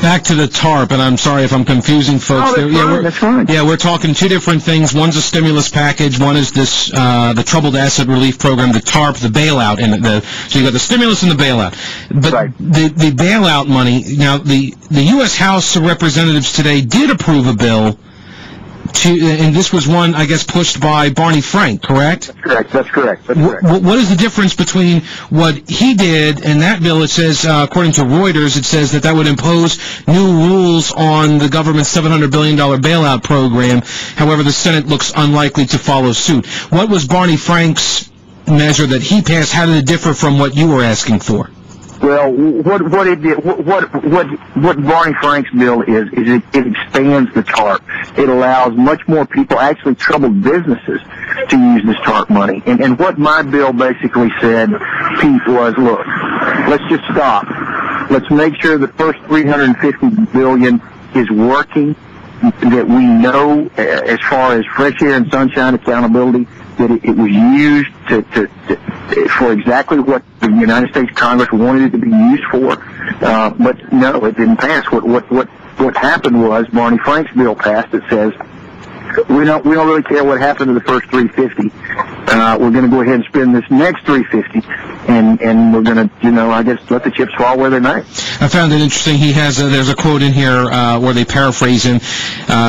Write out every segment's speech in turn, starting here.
back to the TARP, and I'm sorry if I'm confusing folks. That's fine. Yeah, we're talking two different things. One's a stimulus package. One is this the Troubled Asset Relief Program, the TARP, the bailout, and so you got the stimulus and the bailout. But the bailout money. Now, the U.S. House of Representatives today did approve a bill. And this was one, I guess, pushed by Barney Frank, correct? That's correct. What is the difference between what he did and that bill? It says, according to Reuters, it says that would impose new rules on the government's $700 billion bailout program. However, the Senate looks unlikely to follow suit. What was Barney Frank's measure that he passed? How did it differ from what you were asking for? Well, what Barney Frank's bill is it expands the TARP. It allows much more people, actually troubled businesses, to use this TARP money. And what my bill basically said, Pete, was, look, let's just stop. Let's make sure the first $350 billion is working, that we know, as far as fresh air and sunshine accountability, that it was used for exactly what the United States Congress wanted it to be used for. But no, it didn't pass. What happened was Barney Frank's bill passed that says we don't really care what happened to the first 350. We're going to go ahead and spend this next 350, and we're going to, I guess, let the chips fall where they may. I found it interesting. He has there's a quote in here where they paraphrase him,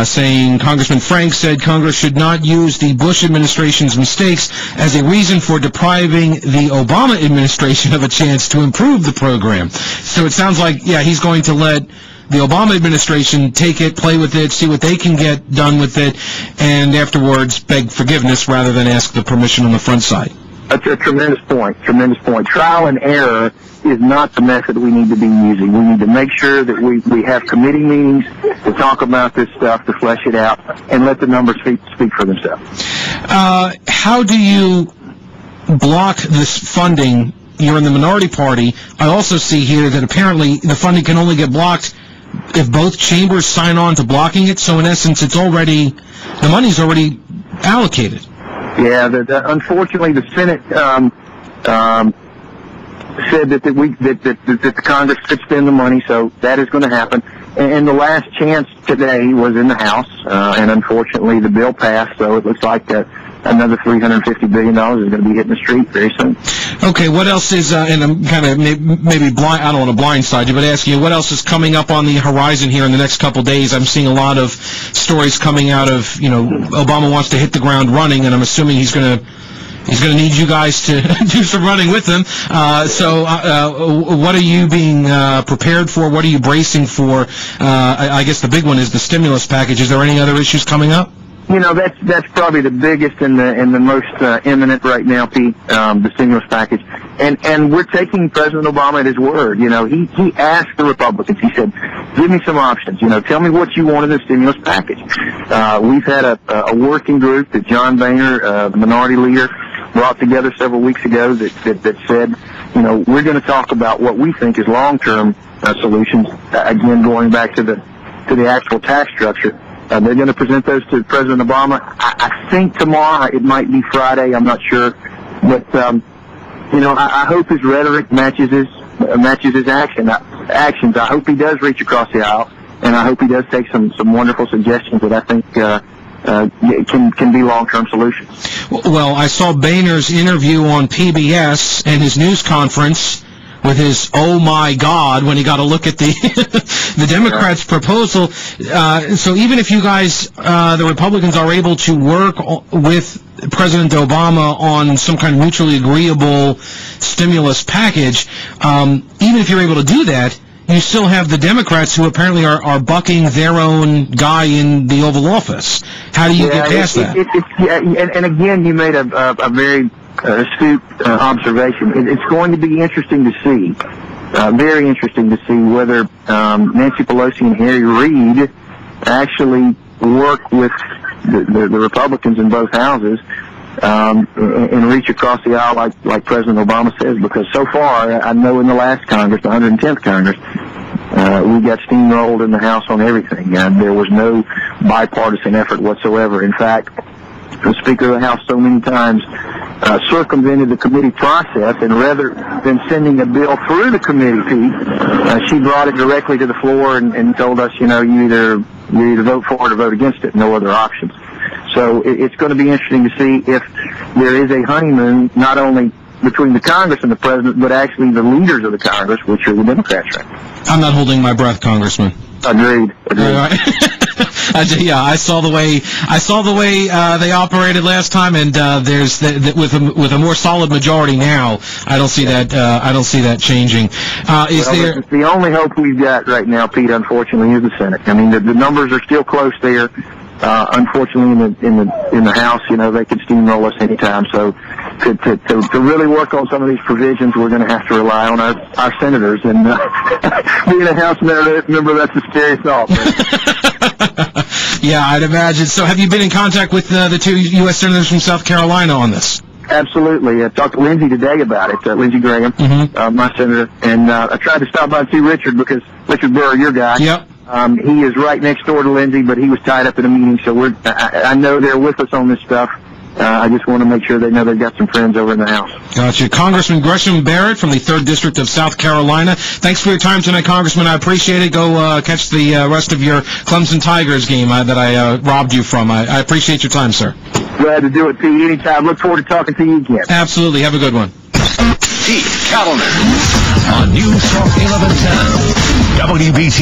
saying Congressman Frank said Congress should not use the Bush administration's mistakes as a reason for depriving the Obama administration of a chance to improve the program. So it sounds like, he's going to let the Obama administration take it, play with it, see what they can get done with it, and afterwards beg forgiveness rather than ask the permission on the front side. That's a tremendous point. Trial and error is not the method we need to be using. We need to make sure that we have committee meetings to talk about this stuff, to flesh it out, and let the numbers speak for themselves. How do you block this funding? You're in the minority party. I also see here that apparently the funding can only get blocked if both chambers sign on to blocking it. So in essence, the money's already allocated. Yeah, unfortunately, the Senate said that the Congress could spend the money, so that is going to happen. And the last chance today was in the House, and unfortunately, the bill passed. So it looks like another $350 billion is going to be hitting the street very soon. Okay, what else is, and I'm kind of maybe blind, I don't want to blindside you, but asking you, what else is coming up on the horizon here in the next couple days? I'm seeing a lot of stories coming out of, Obama wants to hit the ground running, and I'm assuming he's going to need you guys to do some running with him. So what are you being prepared for? What are you bracing for? I guess the big one is the stimulus package. Is there any other issues coming up? That's probably the biggest and the most imminent right now, Pete, the stimulus package. And we're taking President Obama at his word. He asked the Republicans, he said, give me some options. Tell me what you want in the stimulus package. We've had a working group that John Boehner, the minority leader, brought together several weeks ago that said, we're going to talk about what we think is long-term solutions. Again, going back to the actual tax structure. They're going to present those to President Obama. I think tomorrow. It might be Friday. I'm not sure. But, I hope his rhetoric matches his actions. I hope he does reach across the aisle, and I hope he does take some wonderful suggestions that I think can be long-term solutions. Well, I saw Boehner's interview on PBS and his news conference with his "oh my God" when he got a look at the the Democrats' proposal. So even if you guys, the Republicans, are able to work with President Obama on some kind of mutually agreeable stimulus package, even if you're able to do that, you still have the Democrats who apparently are bucking their own guy in the Oval Office. How do you get past that? And again, you made a very astute observation. It's going to be interesting to see, very interesting to see whether Nancy Pelosi and Harry Reid actually work with the Republicans in both houses and reach across the aisle like President Obama says. Because so far, I know in the last Congress, the 110th Congress, we got steamrolled in the House on everything. There was no bipartisan effort whatsoever. In fact, the Speaker of the House so many times circumvented the committee process, and rather than sending a bill through the committee, Pete, she brought it directly to the floor and told us, you either vote for it or vote against it, no other options. So it's going to be interesting to see if there is a honeymoon, not only between the Congress and the President, but actually the leaders of the Congress, which are the Democrats right now. I'm not holding my breath, Congressman. Agreed. Yeah, I saw the way they operated last time, and with a more solid majority now, I don't see that changing. The only hope we've got right now, Pete, unfortunately, is the Senate. I mean, the numbers are still close there. Unfortunately, in the House, they could steamroll us anytime. So, to really work on some of these provisions, we're going to have to rely on our senators. And being a House member, that's a scary thought. Yeah, I'd imagine. So, have you been in contact with the two U.S. senators from South Carolina on this? Absolutely. I talked to Lindsey today about it, Lindsey Graham, my senator, and I tried to stop by and see Richard because Richard Burr, your guy. Yep. He is right next door to Lindsey, but he was tied up in a meeting, so I know they're with us on this stuff. I just want to make sure they know they've got some friends over in the House. Gotcha. Congressman Gresham Barrett from the 3rd District of South Carolina. Thanks for your time tonight, Congressman. I appreciate it. Go catch the rest of your Clemson Tigers game that I robbed you from. I appreciate your time, sir. Glad to do it, Pete. Anytime. Look forward to talking to you again. Absolutely. Have a good one. Kaliner on News Talk 1110 WBT.